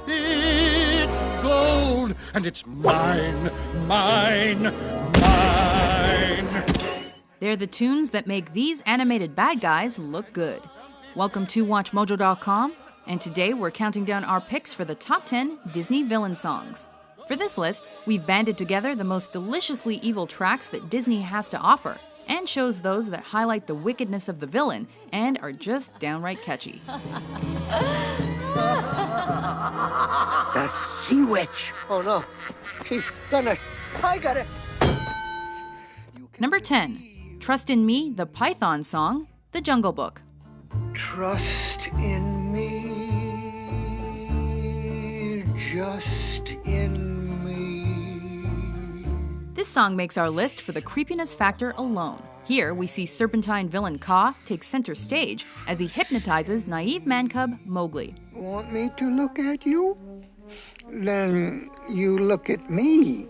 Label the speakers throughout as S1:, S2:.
S1: It's gold, and it's mine, mine, mine.
S2: They're the tunes that make these animated bad guys look good. Welcome to WatchMojo.com, and today we're counting down our picks for the top 10 Disney villain songs. For this list, we've banded together the most deliciously evil tracks that Disney has to offer, and chose those that highlight the wickedness of the villain and are just downright catchy.
S3: The Sea Witch. Oh no, she's gonna... I got it.
S2: Number 10, Trust in Me, the Python song, The Jungle Book.
S3: Trust in me, just in me.
S2: This song makes our list for the creepiness factor alone. Here, we see Serpentine villain Kaa take center stage as he hypnotizes naive man-cub Mowgli.
S3: Want me to look at you? Then you look at me.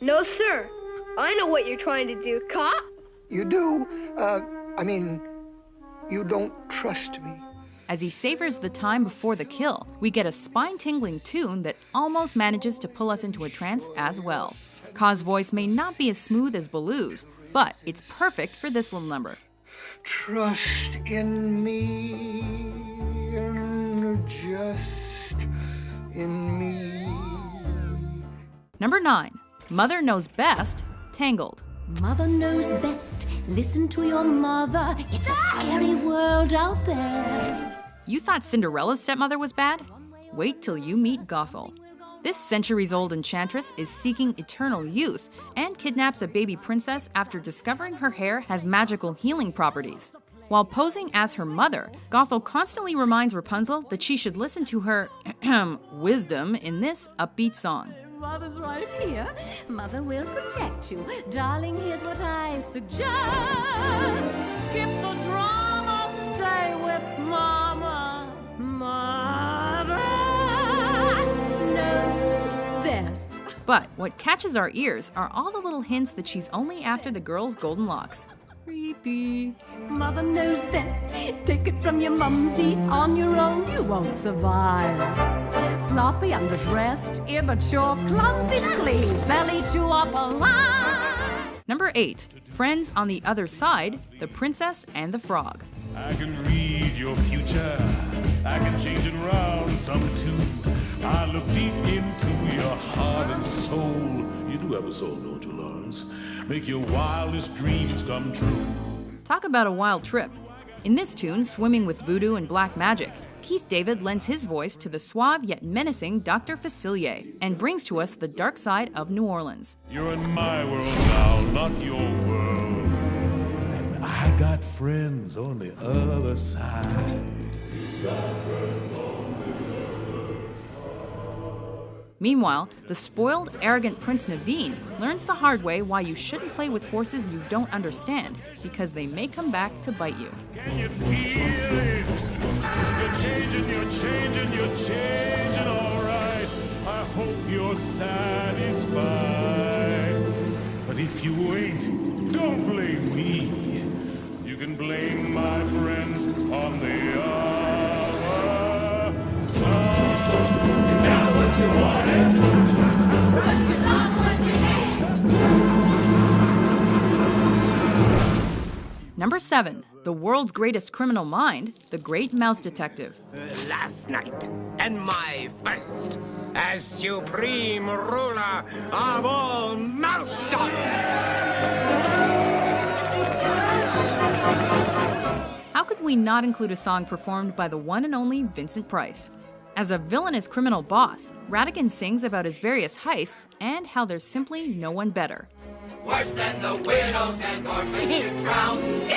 S4: No, sir. I know what you're trying to do, Kaa.
S3: You do? You don't trust me.
S2: As he savors the time before the kill, we get a spine-tingling tune that almost manages to pull us into a trance as well. Kaa's voice may not be as smooth as Baloo's, but it's perfect for this little number.
S3: Trust in me, just in me.
S2: Number 9, Mother Knows Best, Tangled.
S5: Mother knows best. Listen to your mother. It's a scary world out there.
S2: You thought Cinderella's stepmother was bad? Wait till you meet Gothel. This centuries-old enchantress is seeking eternal youth and kidnaps a baby princess after discovering her hair has magical healing properties. While posing as her mother, Gothel constantly reminds Rapunzel that she should listen to her wisdom in this upbeat song.
S5: Mother's right here. Mother will protect you. Darling, here's what I suggest. Skip the drama, stay with Mama. Mother knows best.
S2: But what catches our ears are all the little hints that she's only after the girl's golden locks. Creepy.
S5: Mother knows best. Take it from your mumsy. On your own, you won't survive. Sloppy, underdressed, immature, clumsy, please. They'll eat you up alive.
S2: Number 8, Friends on the Other Side, The Princess and the Frog.
S6: I can read your future. I can change it around some too. I look deep into your heart and soul. You do have a soul, don't you, Lawrence? Make your wildest dreams come true.
S2: Talk about a wild trip. In this tune, Swimming with Voodoo and Black Magic, Keith David lends his voice to the suave yet menacing Dr. Facilier and brings to us the dark side of New Orleans.
S6: You're in my world now, not your world. And I got friends on the other side.
S2: Meanwhile, the spoiled, arrogant Prince Naveen learns the hard way why you shouldn't play with forces you don't understand, because they may come back to bite you.
S6: Can you feel it? You're changing, all right. I hope you're satisfied. But if you ain't, don't blame me. You can blame my friends on the other side. You got what you wanted, but you lost what you
S2: had. Number 7, the world's greatest criminal mind, The Great Mouse Detective.
S7: Last night, and my first, as supreme ruler of all Mousedom.
S2: How could we not include a song performed by the one and only Vincent Price? As a villainous criminal boss, Ratigan sings about his various heists and how there's simply no one better.
S8: Worse than the widows and orphans you drowned. You're the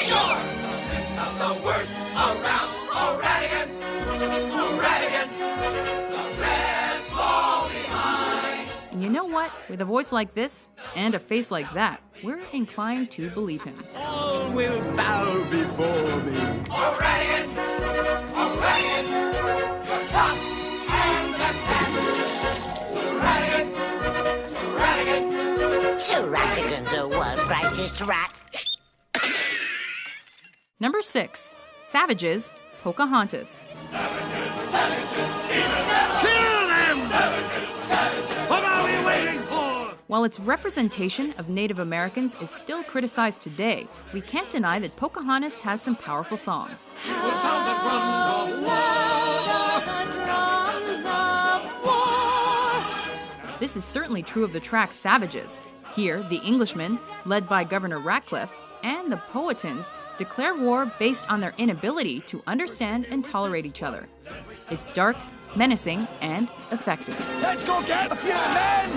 S8: best of the worst around. Oh, Ratigan! Oh, Ratigan! The rest fall behind.
S2: And you know what? With a voice like this and a face like that, we're inclined to believe him.
S7: All will bow before me.
S8: Oh, Ratigan! Oh, Ratigan! Your tops and that's that. To Ratigan! To Ratigan!
S9: To Ratigan, the world's greatest rat.
S2: Number 6. Savages, Pocahontas.
S7: Kill them! What are we waiting for?
S2: While its representation of Native Americans is still criticized today, we can't deny that Pocahontas has some powerful songs.
S8: Will sound the drums of war.
S2: This is certainly true of the track Savages. Here, the Englishmen, led by Governor Ratcliffe, and the Powhatans declare war based on their inability to understand and tolerate each other. It's dark, menacing, and effective.
S7: Let's go get a few men!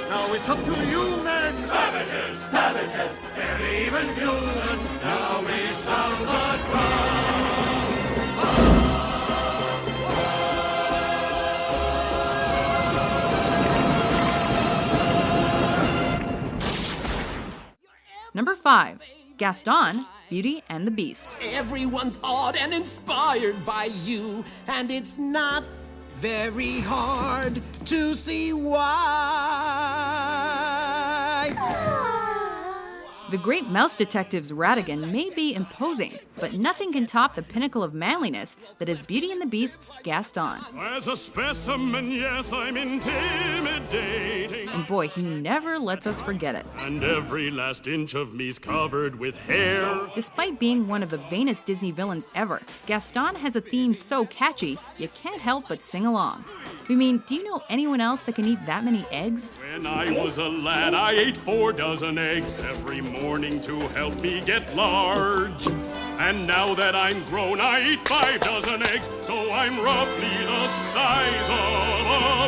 S7: Now it's up to you, men!
S8: Savages, savages, barely even human. Now we sound the drum.
S2: Number 5. Gaston, Beauty and the Beast.
S9: Everyone's awed and inspired by you, and it's not very hard to see why.
S2: The great mouse detective's Ratigan may be imposing, but nothing can top the pinnacle of manliness that is Beauty and the Beast's Gaston.
S6: As a specimen, yes, I'm intimidating.
S2: And boy, he never lets us forget it.
S6: And every last inch of me's covered with hair.
S2: Despite being one of the vainest Disney villains ever, Gaston has a theme so catchy, you can't help but sing along. I mean, do you know anyone else that can eat that many eggs?
S6: When I was a lad, I ate 4 dozen eggs every morning to help me get large. And now that I'm grown, I eat 5 dozen eggs, so I'm roughly the size of a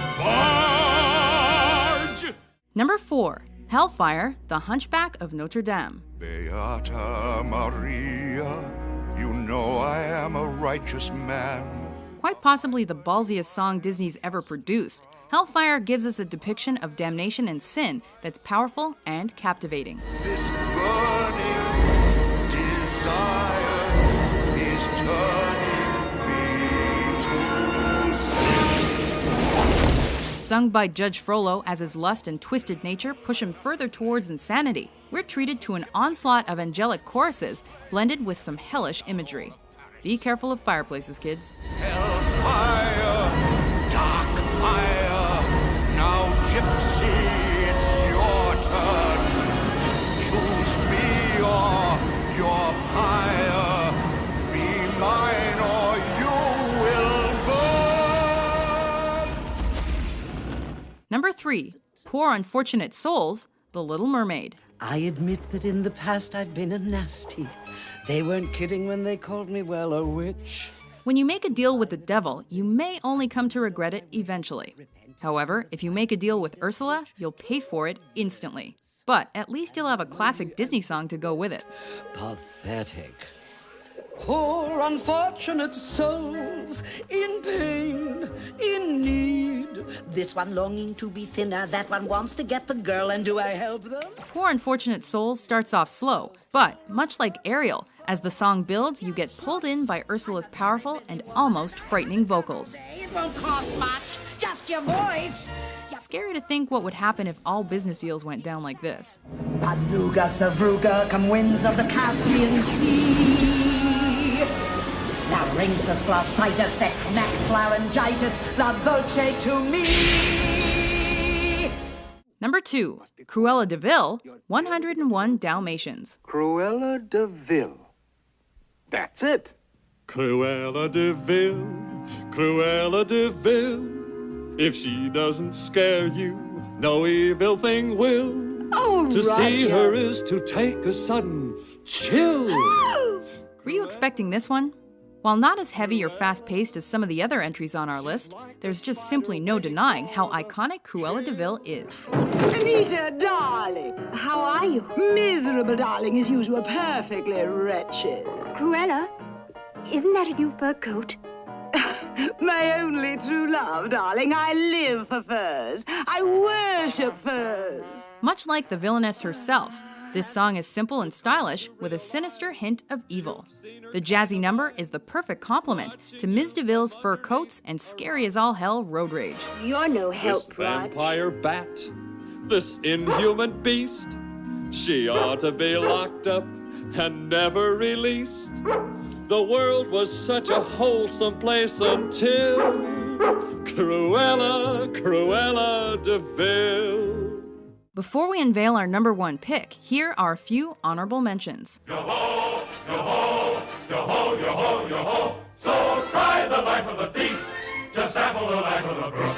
S6: barge.
S2: Number 4. Hellfire, The Hunchback of Notre Dame.
S10: Beata Maria, you know I am a righteous man.
S2: Quite possibly the ballsiest song Disney's ever produced, Hellfire gives us a depiction of damnation and sin that's powerful and captivating.
S10: This burning desire is turning me to sin.
S2: Sung by Judge Frollo as his lust and twisted nature push him further towards insanity, we're treated to an onslaught of angelic choruses blended with some hellish imagery. Be careful of fireplaces, kids.
S10: Hellfire, dark fire, now Gypsy, it's your turn. Choose me or your pyre, be mine or you will burn.
S2: Number 3. Poor Unfortunate Souls, The Little Mermaid.
S3: I admit that in the past I've been a nasty. They weren't kidding when they called me, well, a witch.
S2: When you make a deal with the devil, you may only come to regret it eventually. However, if you make a deal with Ursula, you'll pay for it instantly. But at least you'll have a classic Disney song to go with it.
S3: Pathetic. Poor unfortunate souls, in pain, in need. This one longing to be thinner, that one wants to get the girl, and do I help them?
S2: Poor Unfortunate Souls starts off slow, but much like Ariel, as the song builds, you get pulled in by Ursula's powerful and almost frightening vocals.
S3: It won't cost much, just your voice.
S2: Scary to think what would happen if all business deals went down like this.
S3: Paluga, Savruga, come winds of the Caspian Sea. Now Rhinxus, Glacitus, Sec, Max, Laryngitis, La Voce to me.
S2: Number 2, Cruella de Vil, 101 Dalmatians.
S11: Cruella de Vil. That's it.
S6: Cruella de Vil, Cruella de Vil. If she doesn't scare you, no evil thing will.
S5: Oh,
S6: to
S5: Roger.
S6: see her is to take a sudden chill.
S2: Were you expecting this one? While not as heavy or fast-paced as some of the other entries on our list, there's just simply no denying how iconic Cruella de Vil is.
S12: Anita, darling. How are you? Miserable, darling, as usual, perfectly wretched.
S4: Cruella, isn't that a new fur coat?
S12: My only true love, darling. I live for furs. I worship furs.
S2: Much like the villainess herself, this song is simple and stylish with a sinister hint of evil. The jazzy number is the perfect complement to Ms. de Vil's fur coats and scary-as-all-hell road rage.
S4: You're no help,
S6: This
S4: Raj.
S6: vampire bat, this inhuman beast, she ought to be locked up
S13: and never released. The world was such a wholesome place until Cruella, Cruella de Vil.
S2: Before we unveil our number one pick, here are a few honorable mentions.
S6: Yo-ho, yo-ho, yo-ho, yo-ho, yo-ho. So try the life of the thief. Just sample the life of the crook.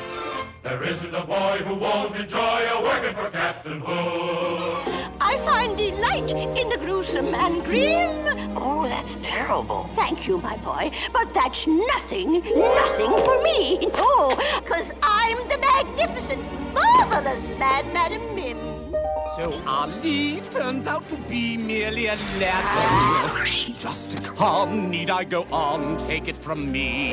S6: There isn't a boy who won't enjoy a working for Captain Hook.
S14: I find delight in the gruesome and grim. Oh, that's terrible. Thank you, my boy. But that's nothing for me. Oh, because I'm the magnificent, marvelous Mad Madam Mim.
S9: So Ali turns out to be merely a lad. Just a calm, need I go on? Take it from me.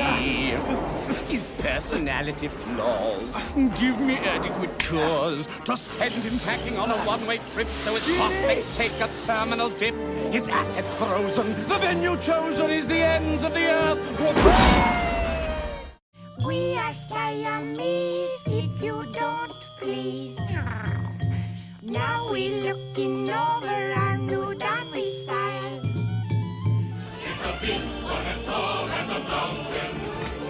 S9: His personality flaws give me adequate cause to send him packing on a one-way trip so his prospects take a terminal dip. His assets frozen. The venue chosen is the ends of the earth.
S15: We are Siamese, if you don't please. Now we're looking over our new domicile.
S8: It's a beast one as tall as a mountain.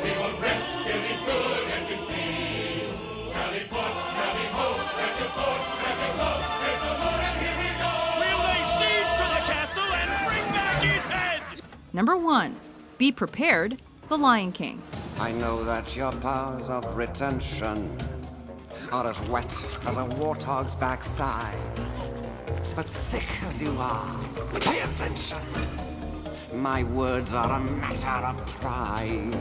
S8: We won't rest till he's good and deceased. Sally forth, Sally ho, grab your sword, grab your bow. Praise the Lord, and here we go.
S7: We'll lay siege to the castle and bring back his head.
S2: Number 1. Be Prepared, The Lion King.
S16: I know that your powers of retention are as wet as a warthog's backside. But thick as you are, pay attention. My words are a matter of pride.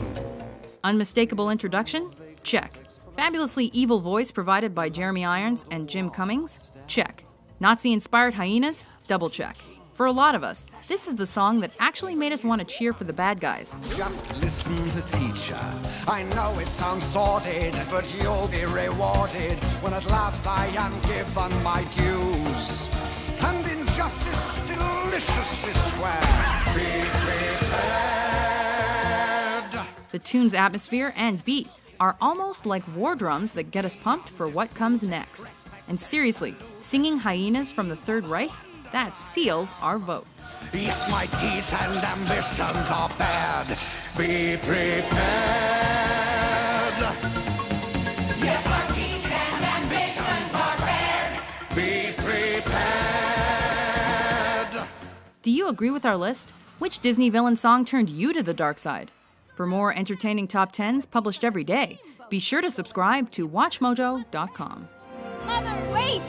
S2: Unmistakable introduction? Check. Fabulously evil voice provided by Jeremy Irons and Jim Cummings? Check. Nazi-inspired hyenas? Double check. For a lot of us, this is the song that actually made us want to cheer for the bad guys.
S16: Just listen to teacher. I know it sounds sordid, but you'll be rewarded when at last I am given my dues. And injustice deliciously square. Be prepared.
S2: The tune's atmosphere and beat are almost like war drums that get us pumped for what comes next. And seriously, singing hyenas from the Third Reich? That seals our vote.
S16: Yes, my teeth and ambitions are bad. Be prepared.
S8: Yes, our teeth and ambitions are bared.
S16: Be prepared.
S2: Do you agree with our list? Which Disney villain song turned you to the dark side? For more entertaining top 10s published every day, be sure to subscribe to WatchMojo.com.
S15: Mother, wait!